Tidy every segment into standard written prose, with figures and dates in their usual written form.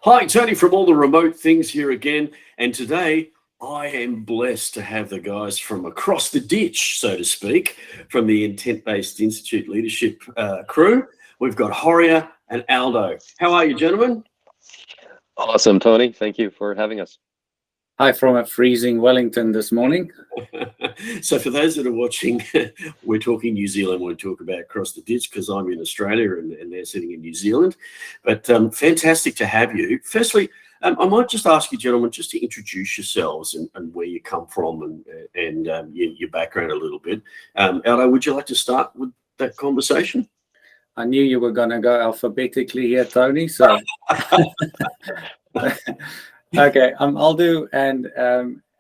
Hi, Tony from All the Remote Things here again. And today I am blessed to have the guys from across the ditch, so to speak, from the Intent-Based Institute Leadership crew. We've got Horia and Aldo. How are you, gentlemen? Awesome, Tony. Thank you for having us. Hi from a freezing Wellington this morning. So for those that are watching, we're talking New Zealand. We'll talk about across the ditch because I'm in Australia and they're sitting in New Zealand. But fantastic to have you. Firstly, I might just ask you, gentlemen, just to introduce yourselves and where you come from and your background a little bit. Aldo, would you like to start with that conversation? I knew you were going to go alphabetically here, Tony. So, okay, I'm Aldo, and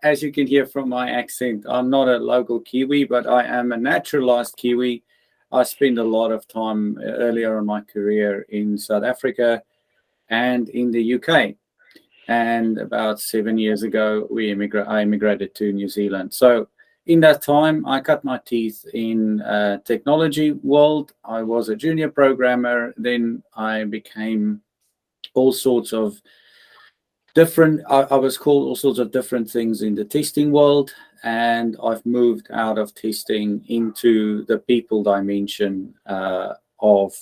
as you can hear from my accent, I'm not a local Kiwi, but I am a naturalized Kiwi. I spent a lot of time earlier in my career in South Africa and in the UK. And about 7 years ago, I immigrated to New Zealand. So in that time, I cut my teeth in technology world. I was a junior programmer. Then I became all sorts of different, I was called all sorts of different things in the testing world, and I've moved out of testing into the people dimension of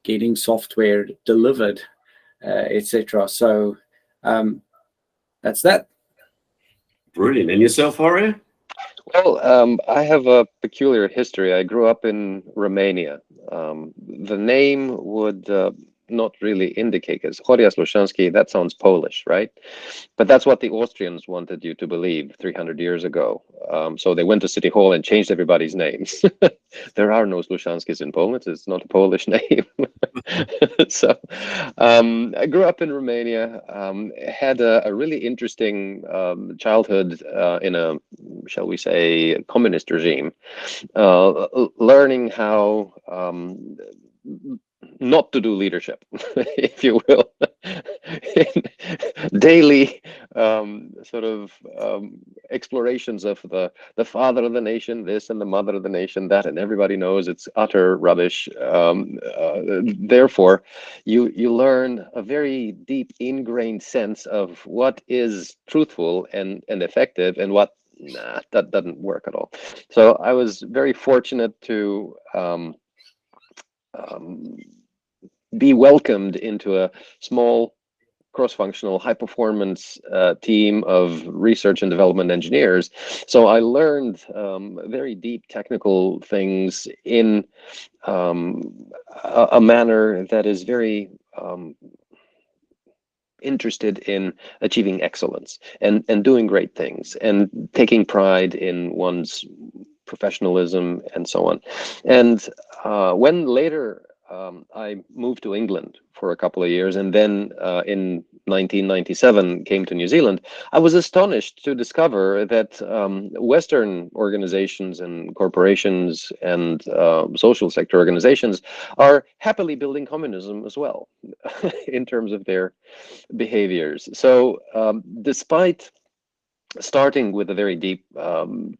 getting software delivered, etc. So that's that. Brilliant. And yourself, Horia? Well, I have a peculiar history. I grew up in Romania. The name would not really indicate, because Horia Slușanschi, that sounds Polish, right? But that's what the Austrians wanted you to believe 300 years ago. So they went to City Hall and changed everybody's names. There are no Sluszanskis in Poland. It's not a Polish name. So I grew up in Romania, had a really interesting childhood in a, shall we say, communist regime, learning how not to do leadership, if you will, daily sort of explorations of the father of the nation, this, and the mother of the nation, that, and everybody knows it's utter rubbish. Therefore, you learn a very deep ingrained sense of what is truthful and effective and what, nah, that doesn't work at all. So I was very fortunate to be welcomed into a small cross-functional high-performance team of research and development engineers. So I learned very deep technical things in a manner that is very interested in achieving excellence and doing great things and taking pride in one's professionalism and so on. And when later I moved to England for a couple of years, and then in 1997 came to New Zealand, I was astonished to discover that Western organizations and corporations and social sector organizations are happily building communism as well in terms of their behaviors. So despite starting with a very deep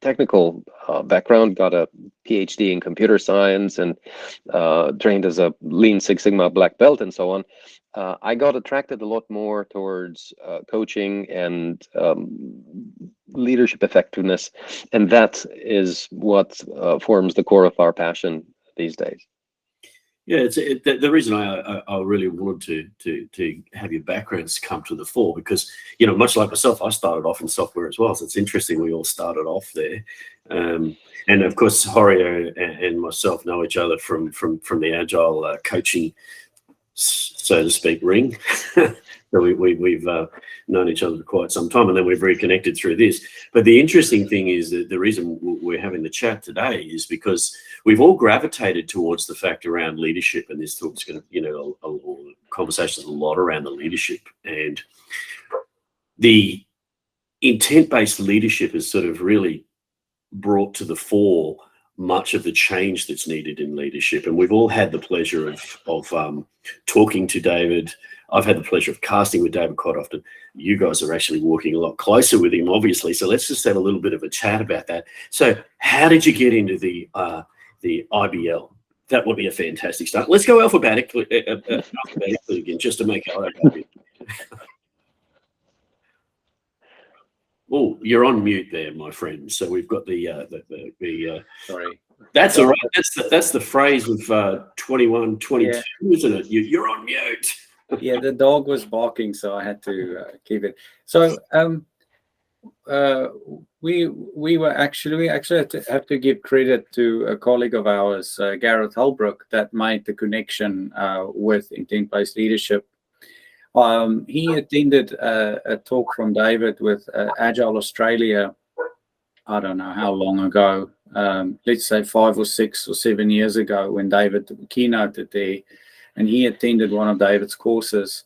technical background, got a PhD in computer science and trained as a Lean Six Sigma black belt and so on, I got attracted a lot more towards coaching and leadership effectiveness, and that is what forms the core of our passion these days. Yeah, the reason I really wanted to have your backgrounds come to the fore, because, you know, much like myself, I started off in software as well. So it's interesting we all started off there. And of course, Horia and myself know each other from the agile coaching, so to speak, ring. So we've known each other for quite some time, and then we've reconnected through this. But the interesting thing is that the reason we're having the chat today is because we've all gravitated towards the fact around leadership, and this talk's going to, you know, conversations a lot around the leadership, and the intent-based leadership has sort of really brought to the fore much of the change that's needed in leadership. And we've all had the pleasure of talking to David. I've had the pleasure of casting with David quite often. You guys are actually working a lot closer with him, obviously. So let's just have a little bit of a chat about that. So how did you get into the IBL? That would be a fantastic start. Let's go alphabetically again, just to make our own. Oh, you're on mute there, my friend. So we've got the Sorry. That's all right. That's the phrase of 21, 22, Yeah. isn't it? You're on mute. Yeah, the dog was barking, so I had to keep it. So we actually have to give credit to a colleague of ours, Gareth Holbrook, that made the connection with intent-based leadership. He attended a talk from David with Agile Australia. I don't know how long ago. Let's say 5 or 6 or 7 years ago, when David keynoted there, and he attended one of David's courses,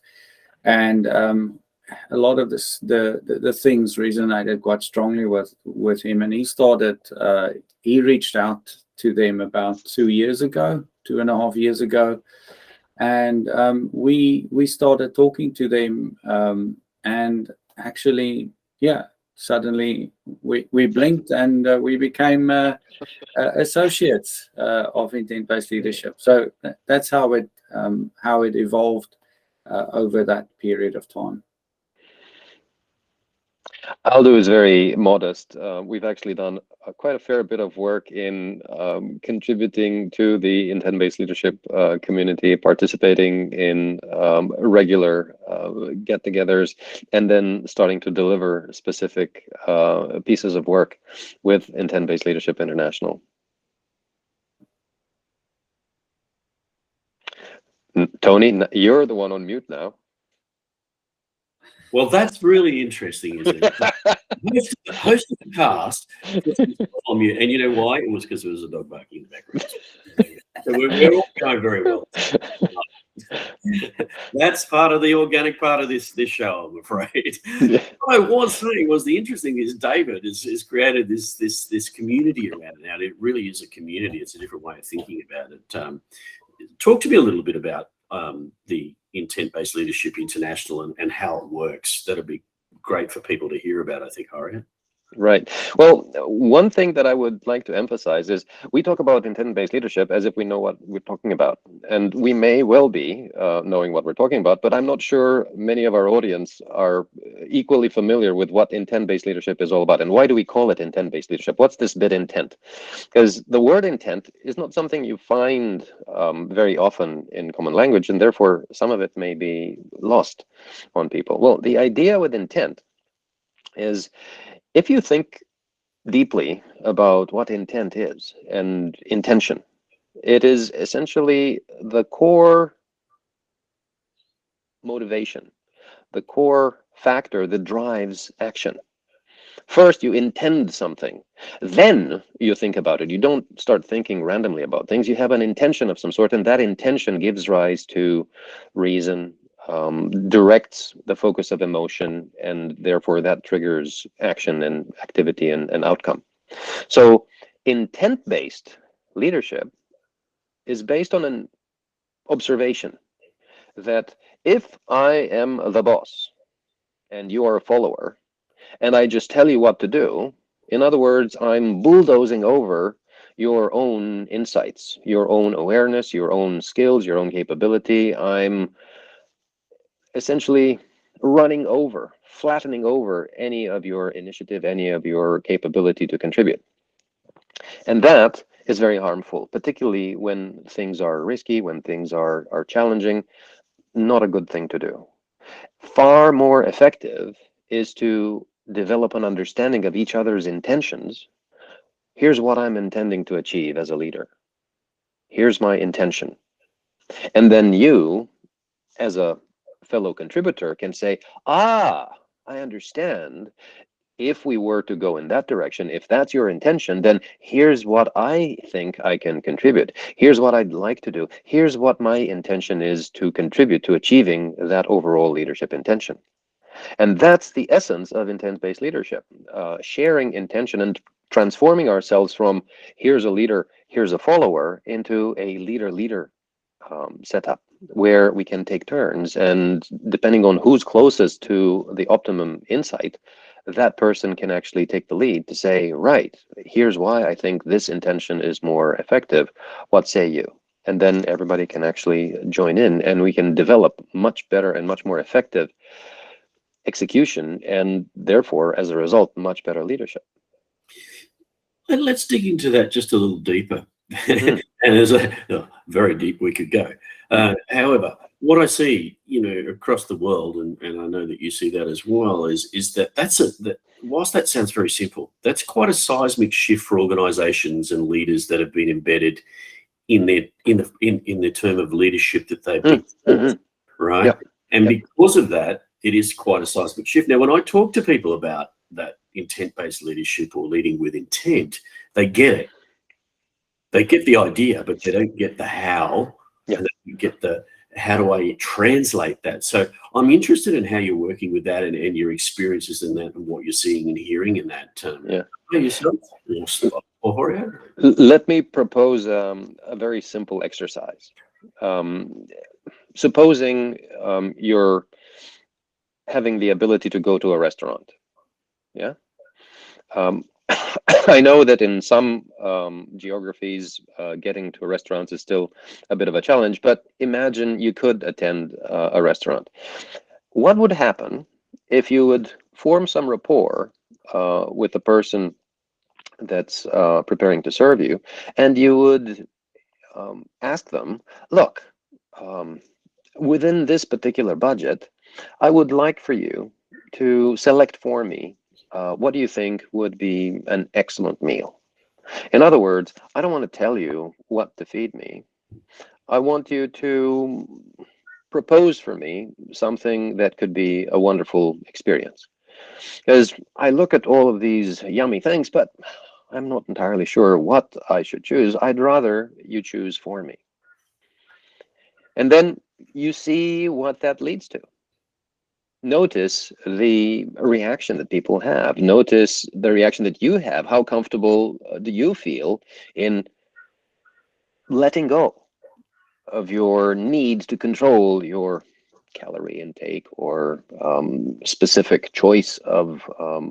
and a lot of the things resonated quite strongly with him, and he reached out to them about 2 years ago, 2.5 years ago, and we started talking to them, and actually, suddenly we blinked, and we became associates of intent-based leadership. So that's how it evolved over that period of time. Aldo is very modest. We've actually done quite a fair bit of work in contributing to the intent-based leadership community, participating in regular get-togethers, and then starting to deliver specific pieces of work with Intent-Based Leadership International. Tony, you're the one on mute now. Well, that's really interesting, isn't it? Host of the cast on mute, and you know why? It was because there was a dog barking in the background. So we're all going very well. That's part of the organic part of this show, I'm afraid. Yeah. What I was saying was the interesting is David has created this community around it now. It really is a community. It's a different way of thinking about it. Talk to me a little bit about the Intent-Based Leadership International and how it works. That'd be great for people to hear about, I think, Horia. Right. Well, one thing that I would like to emphasize is we talk about intent-based leadership as if we know what we're talking about. And we may well be knowing what we're talking about, but I'm not sure many of our audience are equally familiar with what intent-based leadership is all about. And why do we call it intent-based leadership? What's this bit intent? Because the word intent is not something you find very often in common language, and therefore some of it may be lost on people. Well, the idea with intent is, if you think deeply about what intent is and intention, it is essentially the core motivation, the core factor that drives action. First, you intend something, then you think about it. You don't start thinking randomly about things. You have an intention of some sort, and that intention gives rise to reason, directs the focus of emotion, and therefore that triggers action and activity and outcome. So intent-based leadership is based on an observation that if I am the boss and you are a follower, and I just tell you what to do, in other words, I'm bulldozing over your own insights, your own awareness, your own skills, your own capability. I'm essentially running over, flattening over any of your initiative, any of your capability to contribute. And that is very harmful, particularly when things are risky, when things are challenging. Not a good thing to do. Far more effective is to develop an understanding of each other's intentions. Here's what I'm intending to achieve as a leader. Here's my intention. And then you, as a fellow contributor, can say, I understand. If we were to go in that direction, if that's your intention, then here's what I think I can contribute. Here's what I'd like to do. Here's what my intention is to contribute to achieving that overall leadership intention. And that's the essence of intent-based leadership, sharing intention and transforming ourselves from here's a leader, here's a follower, into a leader-leader setup where we can take turns, and depending on who's closest to the optimum insight, that person can actually take the lead to say, right, here's why I think this intention is more effective. What say you? And then everybody can actually join in, and we can develop much better and much more effective execution, and therefore, as a result, much better leadership. And let's dig into that just a little deeper. Mm. And there's very deep we could go. However, what I see, across the world, and I know that you see that as well, is that whilst that sounds very simple, that's quite a seismic shift for organisations and leaders that have been embedded in the term of leadership that they've been taught, right? Yep. And Yep. because of that, it is quite a seismic shift. Now, when I talk to people about that intent-based leadership or leading with intent, they get it. They get the idea, but they don't get the how. Yeah. And they don't get the how do I translate that. So I'm interested in how you're working with that and your experiences in that and what you're seeing and hearing in that. Yourself or Horia? Let me propose a very simple exercise. Supposing you're having the ability to go to a restaurant. Yeah. I know that in some geographies, getting to restaurants is still a bit of a challenge, but imagine you could attend a restaurant. What would happen if you would form some rapport with the person that's preparing to serve you, and you would ask them, look, within this particular budget, I would like for you to select for me what do you think would be an excellent meal? In other words, I don't want to tell you what to feed me. I want you to propose for me something that could be a wonderful experience. Because I look at all of these yummy things, but I'm not entirely sure what I should choose. I'd rather you choose for me. And then you see what that leads to. Notice the reaction that people have. Notice the reaction that you have. How comfortable do you feel in letting go of your need to control your calorie intake or specific choice of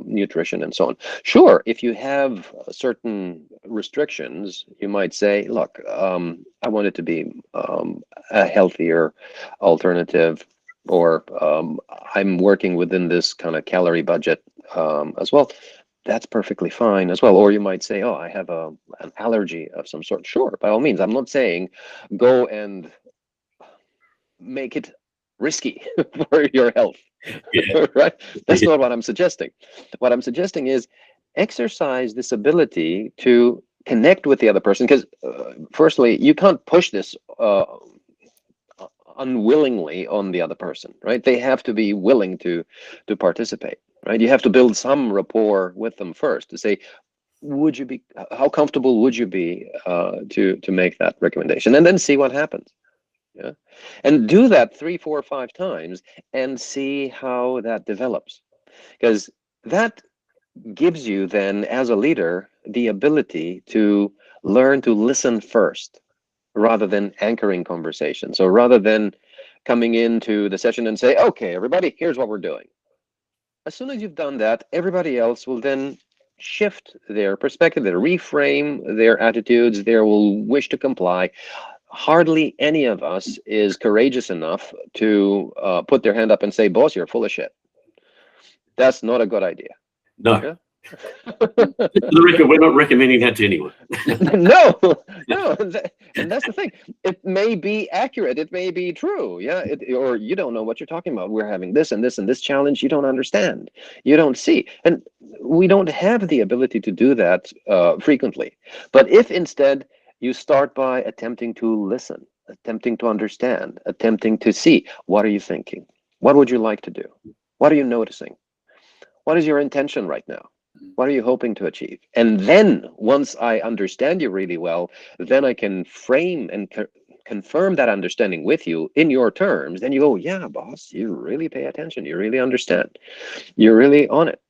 nutrition and so on? Sure, if you have certain restrictions, you might say, look, I want it to be a healthier alternative, or I'm working within this kind of calorie budget as well. That's perfectly fine as well. Or you might say, oh, I have an allergy of some sort. Sure, by all means. I'm not saying go and make it risky for your health. Yeah. Right? That's not what I'm suggesting. What I'm suggesting is exercise this ability to connect with the other person, because firstly, you can't push this unwillingly on the other person, right? They have to be willing to participate, right? You have to build some rapport with them first to say, how comfortable would you be to make that recommendation, and then see what happens. Yeah, and do that 3, 4, 5 times and see how that develops, because that gives you then, as a leader, the ability to learn to listen first rather than anchoring conversation. So rather than coming into the session and say, okay, everybody, here's what we're doing. As soon as you've done that, everybody else will then shift their perspective, they'll reframe their attitudes, they will wish to comply. Hardly any of us is courageous enough to put their hand up and say, boss, you're full of shit. That's not a good idea. No. Yeah? For the record, we're not recommending that to anyone. No, and that's the thing. It may be accurate. It may be true. Yeah, or you don't know what you're talking about. We're having this and this and this challenge. You don't understand. You don't see, and we don't have the ability to do that frequently. But if instead you start by attempting to listen, attempting to understand, attempting to see, what are you thinking? What would you like to do? What are you noticing? What is your intention right now? What are you hoping to achieve? And then once I understand you really well, then I can frame and confirm that understanding with you in your terms. Then you go, yeah, boss, you really pay attention. You really understand. You're really on it.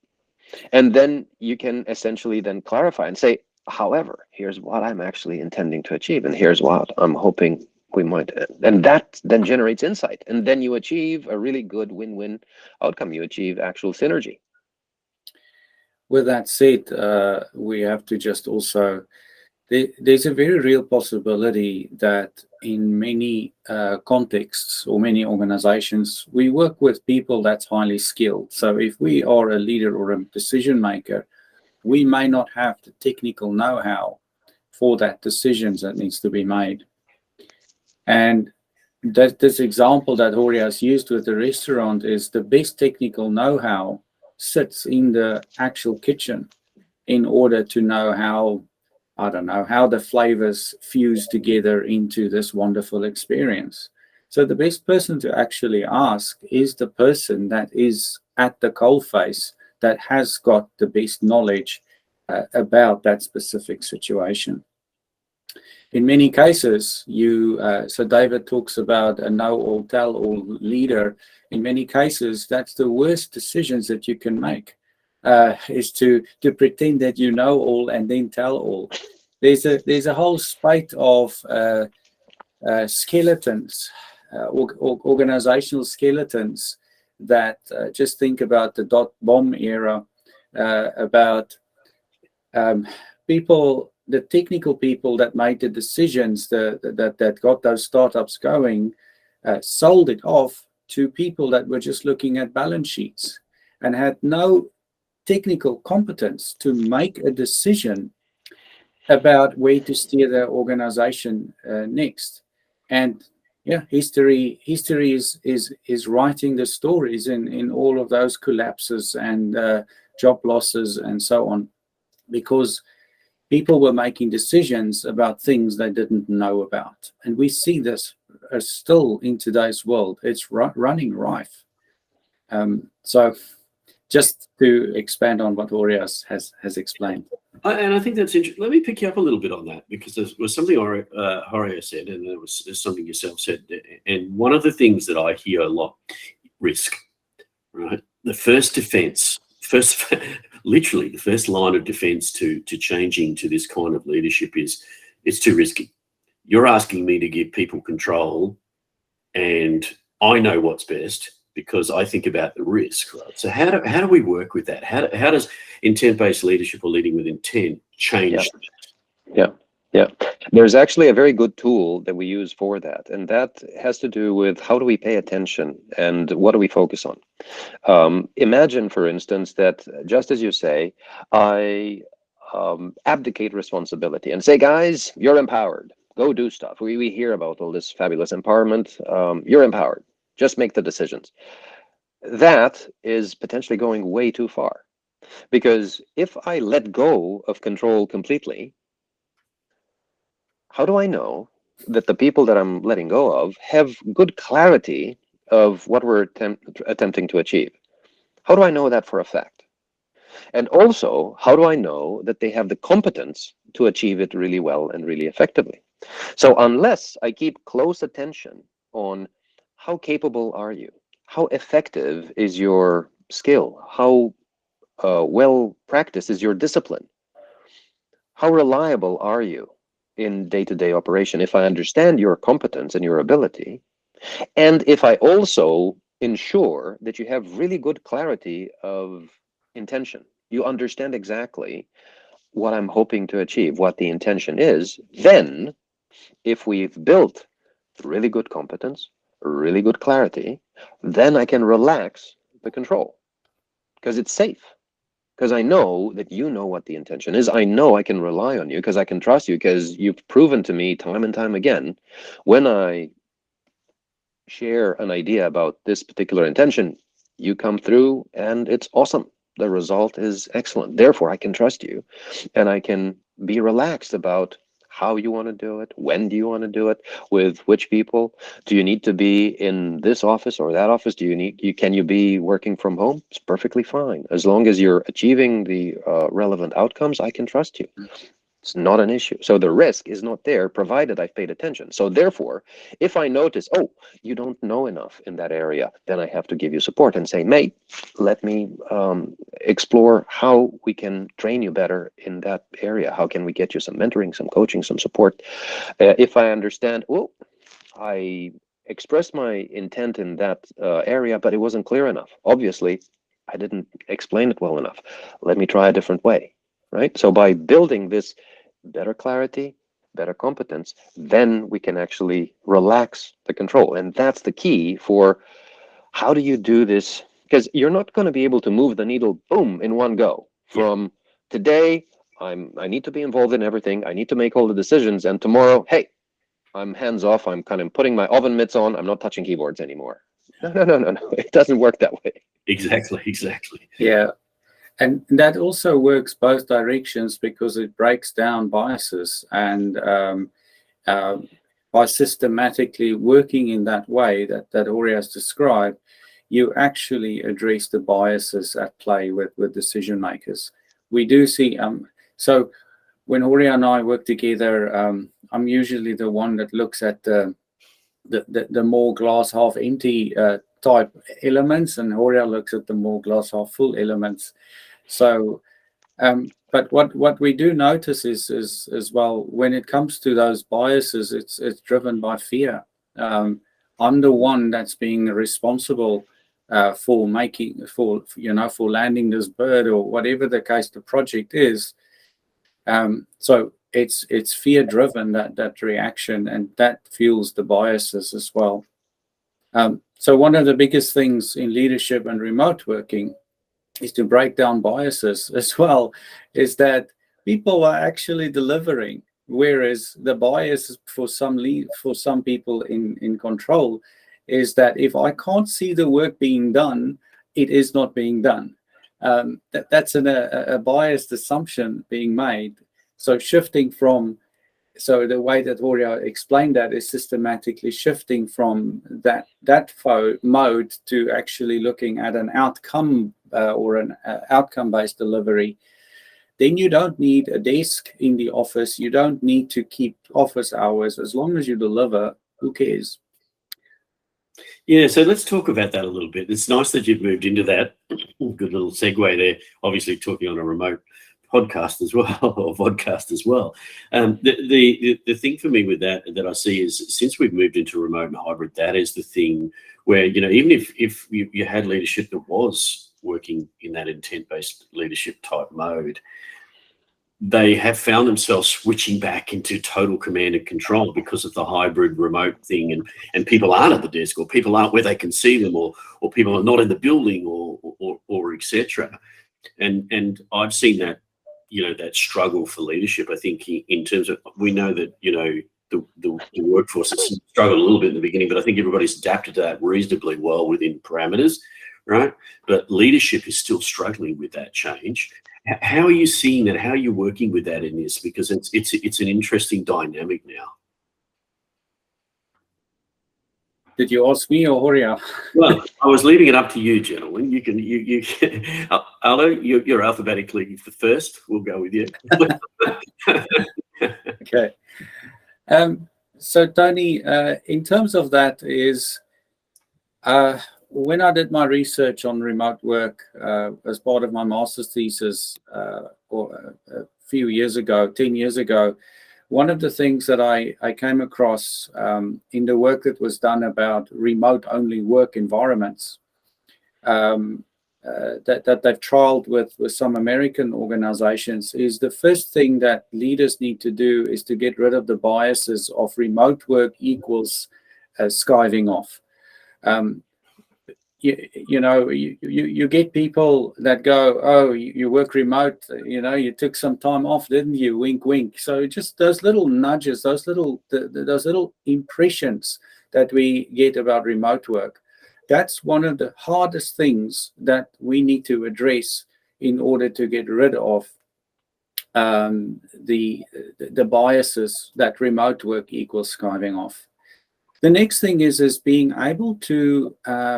And then you can essentially then clarify and say, however, here's what I'm actually intending to achieve. And here's what I'm hoping we might. And that then generates insight. And then you achieve a really good win-win outcome. You achieve actual synergy. With that said, we have to just also, there's a very real possibility that in many contexts or many organizations, we work with people that's highly skilled. So if we are a leader or a decision maker, we may not have the technical know-how for that decisions that needs to be made. And this example that Horia has used with the restaurant is the best technical know-how sits in the actual kitchen in order to know how, I don't know, how the flavors fuse together into this wonderful experience. So the best person to actually ask is the person that is at the coalface, that has got the best knowledge about that specific situation. In many cases, so David talks about a know-all, tell-all leader. In many cases, that's the worst decisions that you can make, is to pretend that you know all and then tell all. There's a whole spate of skeletons, organizational skeletons that just think about the dot bomb era, about people, the technical people that made the decisions that got those startups going, sold it off to people that were just looking at balance sheets and had no technical competence to make a decision about where to steer their organization next. And yeah, history is writing the stories in all of those collapses and job losses and so on, because people were making decisions about things they didn't know about. And we see this still in today's world. It's running rife. So just to expand on what Horia has explained. And I think that's interesting. Let me pick you up a little bit on that, because there was something Horia said, and there was something yourself said. And one of the things that I hear a lot, risk, right? The first defense, literally the first line of defense to changing to this kind of leadership is, it's too risky. You're asking me to give people control, and I know what's best because I think about the risk, right? So how do we work with that? How does intent-based leadership or leading with intent change? Yeah. There's actually a very good tool that we use for that, and that has to do with how do we pay attention and what do we focus on. Imagine, for instance, that just as you say, I abdicate responsibility and say, guys, you're empowered. Go do stuff. We hear about all this fabulous empowerment. You're empowered. Just make the decisions. That is potentially going way too far, because if I let go of control completely, how do I know that the people that I'm letting go of have good clarity of what we're attempting to achieve? How do I know that for a fact? And also, how do I know that they have the competence to achieve it really well and really effectively? So unless I keep close attention on how capable are you? How effective is your skill? How well practiced is your discipline? How reliable are you in day-to-day operation? If I understand your competence and your ability, and if I also ensure that you have really good clarity of intention, you understand exactly what I'm hoping to achieve, what the intention is, then if we've built really good competence, really good clarity, then I can relax the control because it's safe. Because I know that you know what the intention is. I know I can rely on you because I can trust you, because you've proven to me time and time again, when I share an idea about this particular intention, you come through and it's awesome. The result is excellent. Therefore, I can trust you and I can be relaxed about how you want to do it, when do you want to do it, with which people. Do you need to be in this office or that office? Can you be working from home? It's perfectly fine. As long as you're achieving the relevant outcomes, I can trust you. It's not an issue. So the risk is not there, provided I've paid attention. So therefore, if I notice, oh, you don't know enough in that area, then I have to give you support and say, mate, let me explore how we can train you better in that area. How can we get you some mentoring, some coaching, some support? If I understand, oh, I expressed my intent in that area, but it wasn't clear enough. Obviously, I didn't explain it well enough. Let me try a different way. Right? So by building this better clarity, better competence, then we can actually relax the control. And that's the key for how do you do this? Because you're not going to be able to move the needle, boom, in one go. From today, I need to be involved in everything. I need to make all the decisions. And tomorrow, hey, I'm hands off. I'm kind of putting my oven mitts on. I'm not touching keyboards anymore. No. It doesn't work that way. Exactly. Yeah. And that also works both directions because it breaks down biases. And by systematically working in that way that Horia has described, you actually address the biases at play with decision makers. We do see, so when Horia and I work together, I'm usually the one that looks at the more glass half empty type elements, and Horia looks at the more glass half full elements. So, but what we do notice is as well, when it comes to those biases, it's driven by fear. I'm the one that's being responsible for landing this bird, or whatever the case the project is. So it's fear driven, that reaction, and that fuels the biases as well. So one of the biggest things in leadership and remote working is to break down biases as well, is that people are actually delivering, whereas the bias for some people in control is that if I can't see the work being done, it is not being done. That's a biased assumption being made. So the way that Horia explained that is systematically shifting from that mode to actually looking at an outcome or an outcome-based delivery. Then you don't need a desk in the office. You don't need to keep office hours. As long as you deliver, who cares? Yeah, so let's talk about that a little bit. It's nice that you've moved into that. Good little segue there. Obviously, talking on a remote podcast as well, or vodcast as well. The thing for me with that I see is, since we've moved into remote and hybrid, that is the thing where, even if you had leadership that was working in that intent-based leadership type mode, they have found themselves switching back into total command and control because of the hybrid remote thing, and people aren't at the desk, or people aren't where they can see them, or people are not in the building, or etc. And I've seen that, that struggle for leadership. I think in terms of, we know that, the workforce has struggled a little bit in the beginning, but I think everybody's adapted to that reasonably well within parameters, right? But leadership is still struggling with that change. How are you seeing that? How are you working with that in this? Because it's an interesting dynamic now. Did you ask me or Horia? Well, I was leaving it up to you, gentlemen. You can Aldo, you're alphabetically the first. We'll go with you. Okay. So Tony, in terms of that is, when I did my research on remote work as part of my master's thesis a few years ago, 10 years ago, one of the things that I came across in the work that was done about remote-only work environments that they've trialed with some American organizations is, the first thing that leaders need to do is to get rid of the biases of remote work equals skiving off. You get people that go, oh, you work remote, you took some time off, didn't you? Wink, wink. So just those little nudges, those little impressions that we get about remote work, that's one of the hardest things that we need to address in order to get rid of the biases that remote work equals skiving off. The next thing is being able to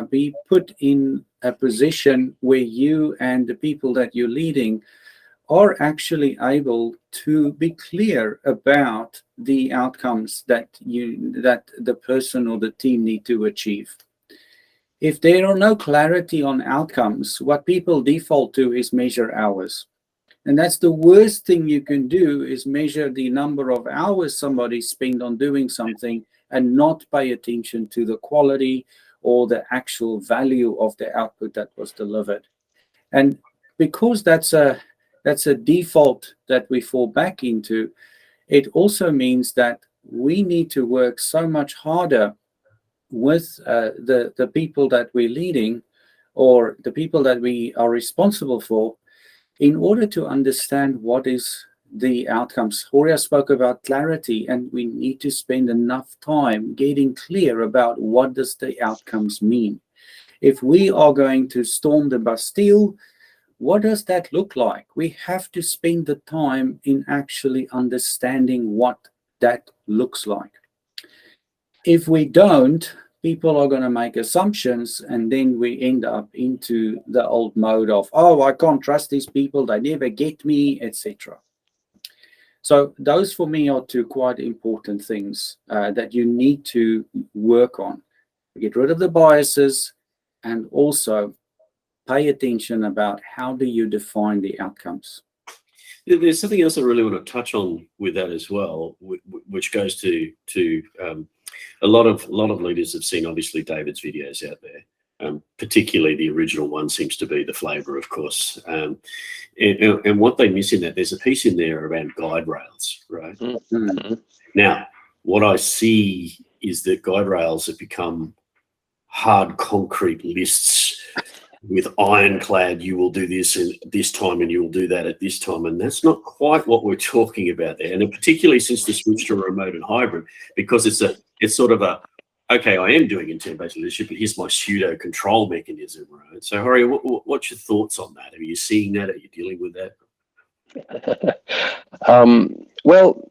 be put in a position where you and the people that you're leading are actually able to be clear about the outcomes that the person or the team need to achieve. If there are no clarity on outcomes, what people default to is measure hours. And that's the worst thing you can do, is measure the number of hours somebody spent on doing something and not pay attention to the quality or the actual value of the output that was delivered. And because that's a default that we fall back into, it also means that we need to work so much harder with the people that we're leading, or the people that we are responsible for, in order to understand what is the outcomes. Horia spoke about clarity, and we need to spend enough time getting clear about what does the outcomes mean. If we are going to storm the Bastille, what does that look like? We have to spend the time in actually understanding what that looks like. If we don't, people are going to make assumptions, and then we end up into the old mode of, oh, I can't trust these people, they never get me, etc. So those for me are two quite important things that you need to work on. Get rid of the biases, and also pay attention about how do you define the outcomes. There's something else I really want to touch on with that as well, which goes to a lot of leaders have seen obviously David's videos out there. Particularly the original one seems to be the flavor, of course. And what they miss in that, there's a piece in there around guide rails, right? Mm-hmm. Now, what I see is that guide rails have become hard concrete lists with ironclad, you will do this at this time and you will do that at this time. And that's not quite what we're talking about there. And particularly since the switch to remote and hybrid, because it's sort of a, okay, I am doing intent-based leadership, but here's my pseudo control mechanism, right? So, Horia, what's your thoughts on that? Are you seeing that? Are you dealing with that? Well,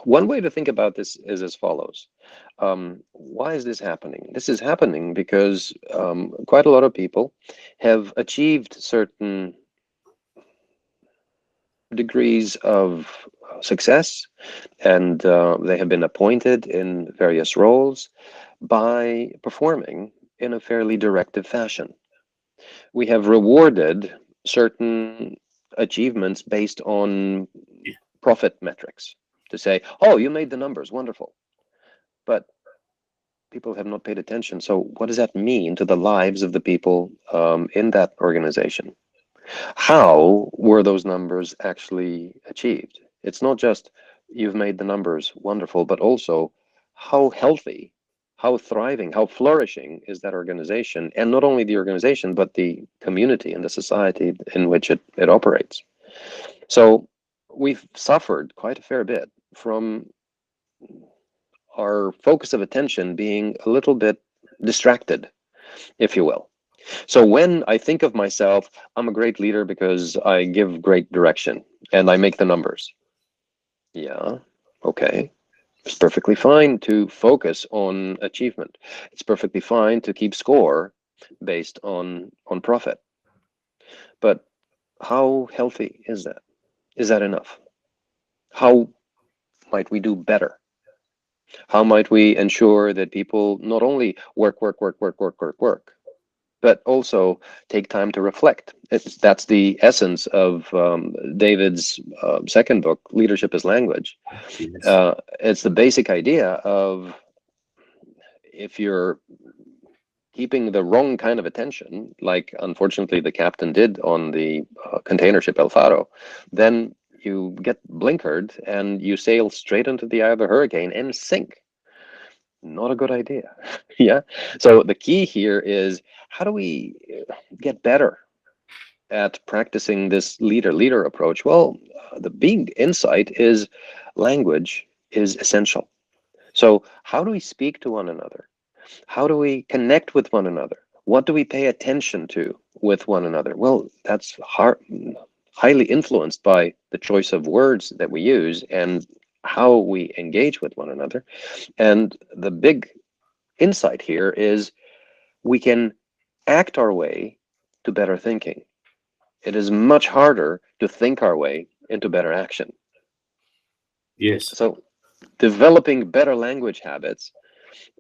one way to think about this is as follows. Why is this happening? This is happening because quite a lot of people have achieved certain degrees of success, and they have been appointed in various roles by performing in a fairly directive fashion. We have rewarded certain achievements based on profit metrics to say, oh, you made the numbers, wonderful. But people have not paid attention. So what does that mean to the lives of the people in that organization? How were those numbers actually achieved? It's not just you've made the numbers, wonderful, but also how healthy, how thriving, how flourishing is that organization, and not only the organization, but the community and the society in which it operates. So we've suffered quite a fair bit from our focus of attention being a little bit distracted, if you will. So when I think of myself, I'm a great leader because I give great direction and I make the numbers. Yeah, okay. It's perfectly fine to focus on achievement. It's perfectly fine to keep score based on profit. But how healthy is that? Is that enough? How might we do better? How might we ensure that people not only work, but also take time to reflect? That's the essence of David's second book, Leadership as Language. Yes. It's the basic idea of if you're keeping the wrong kind of attention, like unfortunately the captain did on the container ship El Faro, then you get blinkered and you sail straight into the eye of the hurricane and sink. Not a good idea. Yeah. So the key here is, how do we get better at practicing this leader approach? Well, the big insight is language is essential. So how do we speak to one another? How do we connect with one another? What do we pay attention to with one another? Well, that's highly influenced by the choice of words that we use and how we engage with one another. And the big insight here is we can act our way to better thinking. It is much harder to think our way into better action. Yes. So developing better language habits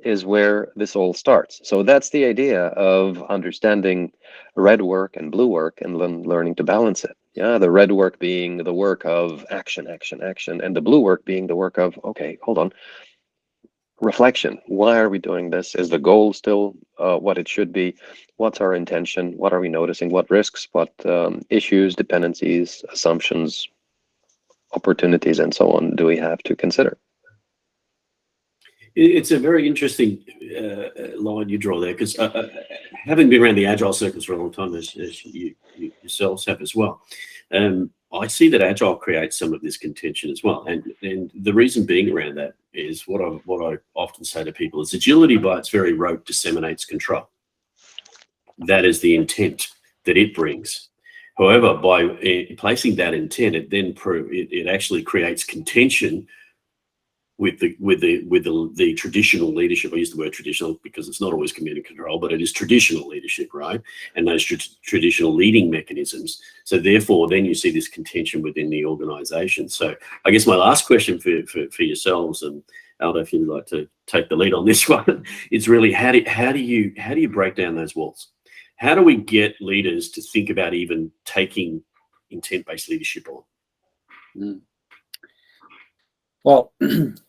is where this all starts. So that's the idea of understanding red work and blue work and learning to balance it. Yeah, the red work being the work of action, and the blue work being the work of, okay, hold on, reflection. Why are we doing this? Is the goal still what it should be? What's our intention? What are we noticing? What risks? What issues, dependencies, assumptions opportunities and so on do we have to consider? It's a very interesting line you draw there, because having been around the agile circles for a long time, as you yourselves have as well, I see that agile creates some of this contention as well. And the reason being around that is what I often say to people is agility by its very rote disseminates control. That is the intent that it brings. However, by placing that intent, it then it actually creates contention with the traditional leadership. I use the word traditional because it's not always command and control, but it is traditional leadership, right? And those traditional leading mechanisms. So therefore, then you see this contention within the organization. So I guess my last question for yourselves, and Aldo, if you'd like to take the lead on this one, is really how do you break down those walls? How do we get leaders to think about even taking intent-based leadership on? Mm. Well,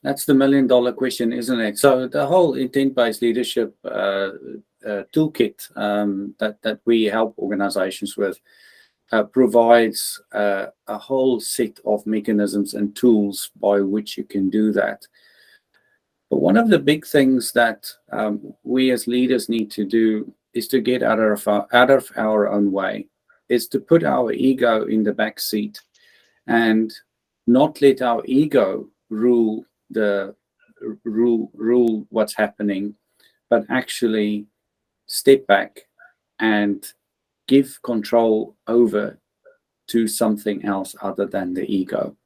that's the $1 million question, isn't it? So the whole intent-based leadership toolkit that we help organizations with provides a whole set of mechanisms and tools by which you can do that. But one of the big things that we as leaders need to do is to get out of our own way, is to put our ego in the back seat and not let our ego rule what's happening, but actually step back and give control over to something else other than the ego.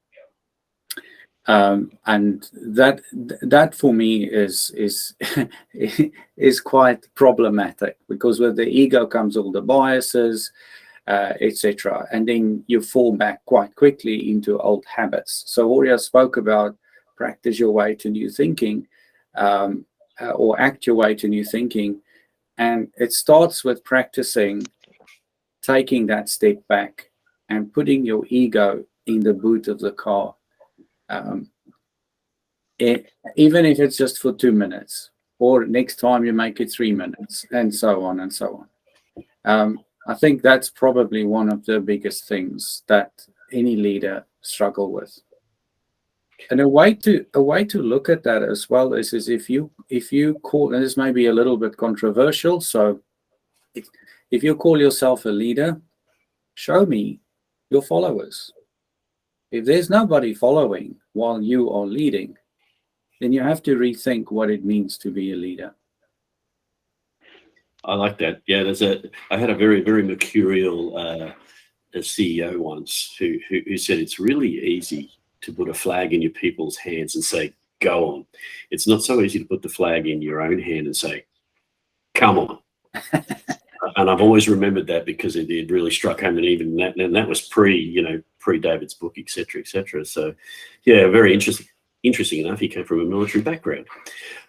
And that for me is quite problematic, because with the ego comes all the biases, etc. And then you fall back quite quickly into old habits. So Horia spoke about practice your way to new thinking, or act your way to new thinking. And it starts with practicing taking that step back and putting your ego in the boot of the car. Even if it's just for 2 minutes, or next time you make it 3 minutes, and so on and so on. I think that's probably one of the biggest things that any leader struggle with. And a way to look at that as well is if you call, and this may be a little bit controversial, so if you call yourself a leader, show me your followers. If there's nobody following while you are leading, then you have to rethink what it means to be a leader. I like that. Yeah, I had a very, very mercurial a CEO once who said it's really easy to put a flag in your people's hands and say, go on. It's not so easy to put the flag in your own hand and say, come on. And I've always remembered that, because it really struck home, and that was pre David's book, etc., etc. So yeah, very interesting. Interesting enough, he came from a military background.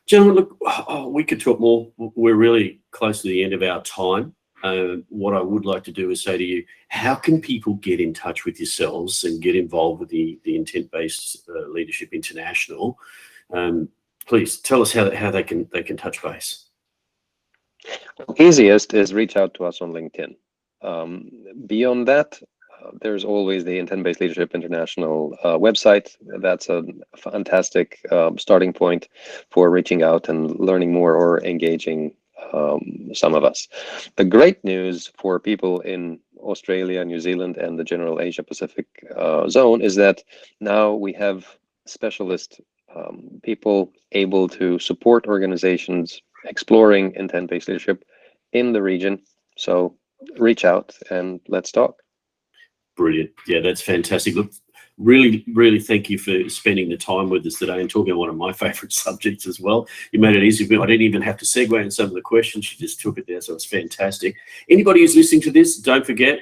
Gentlemen, look, we could talk more. We're really close to the end of our time. What I would like to do is say to you, how can people get in touch with yourselves and get involved with the Intent-Based Leadership International? Please tell us how they can touch base. Easiest is reach out to us on LinkedIn. Beyond that, there's always the Intent-Based Leadership International website. That's a fantastic starting point for reaching out and learning more or engaging some of us. The great news for people in Australia, New Zealand, and the general Asia Pacific zone is that now we have specialist people able to support organizations exploring intent-based leadership in the region. So reach out and let's talk. Brilliant. Yeah, that's fantastic. Look, really, really thank you for spending the time with us today and talking about one of my favorite subjects as well. You made it easy for me. I didn't even have to segue in some of the questions. You just took it there, so it's fantastic. Anybody who's listening to this, don't forget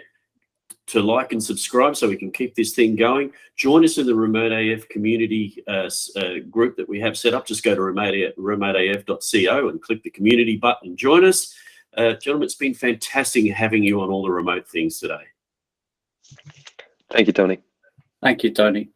to like and subscribe so we can keep this thing going. Join us in the Remote AF community group that we have set up. Just go to remoteaf.co and click the community button and join us. Gentlemen, it's been fantastic having you on all the remote things today. Thank you, Tony. Thank you, Tony.